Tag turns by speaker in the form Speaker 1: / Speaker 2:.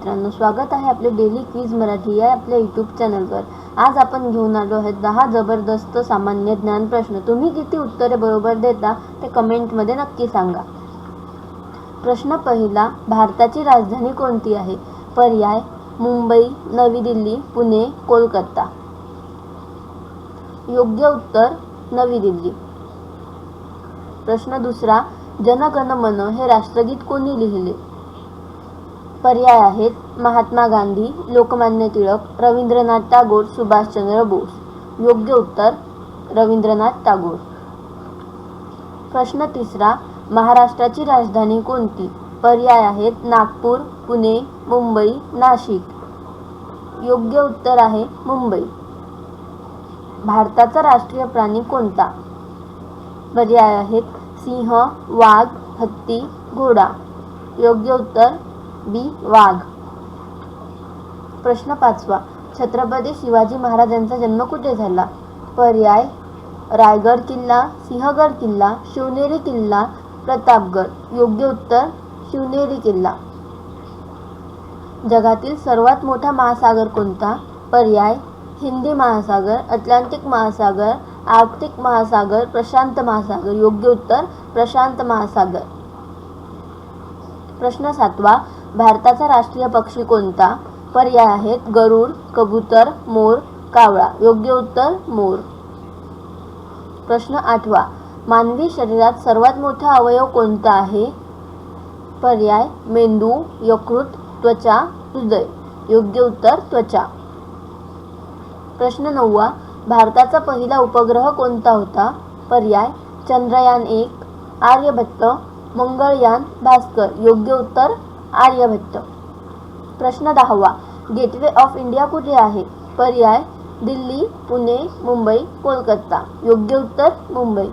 Speaker 1: मित्रांनो, स्वागत आहे आपले डेली क्विज मराठी या आपल्या यूट्यूब चॅनलवर। आज आपण घेऊन आलो आहे 10 जबरदस्त सामान्य ज्ञान प्रश्न। तुम्ही किती उत्तरे बरोबर देता ते कमेंटमध्ये नक्की सांगा। प्रश्न पहिला, भारताची राजधानी कोणती आहे? पर्याय मुंबई, नवी दिल्ली, पुणे, कोलकाता। योग्य उत्तर नवी दिल्ली। प्रश्न दुसरा, जन गण मन हे राष्ट्रगीत कोणी लिहिले? पर्याय आहेत महात्मा गांधी, लोकमान्य टिळक, रवींद्रनाथ टागोर, सुभाषचंद्र बोस। योग्य उत्तर रवींद्रनाथ टागोर। प्रश्न तिसरा, महाराष्ट्राची राजधानी कोणती? पर्याय आहेत नागपूर, पुणे, मुंबई, नाशिक। योग्य उत्तर आहे मुंबई। भारताचा राष्ट्रीय प्राणी कोणता? पर्याय आहेत सिंह, वाघ, हत्ती, घोडा। योग्य उत्तर बी वाघ। प्रश्न पाचवा, छत्रपती शिवाजी महाराजांचा जन्म कुठे झाला? पर्याय रायगड किल्ला, सिंहगड किल्ला, शिवनेरी किल्ला, प्रतापगड। योग्य उत्तर शिवनेरी किल्ला। जगातील सर्वात मोठा महासागर कोणता? पर्याय हिंदी महासागर, अटलांटिक महासागर, आर्क्टिक महासागर, प्रशांत महासागर। योग्य उत्तर प्रशांत महासागर। प्रश्न सातवा, भारताचा राष्ट्रीय पक्षी कोणता? पर्याय आहेत गरुड, कबूतर, मोर, कावळा। योग्य उत्तर मोर। प्रश्न आठवा, मानवी शरीरात सर्वात मोठा अवयव कोणता आहे? पर्याय मेंदू, यकृत, त्वचा, हृदय। योग्य उत्तर त्वचा। प्रश्न नववा, भारताचा पहिला उपग्रह कोणता होता? पर्याय चंद्रयान 1, आर्यभट्ट, मंगळयान, भास्कर। योग्य उत्तर आर्यभट्ट। प्रश्न 10वा, गेटवे ऑफ इंडिया कुठे आहे? पर्याय दिल्ली, पुणे, मुंबई, कोलकाता। योग्य उत्तर मुंबई।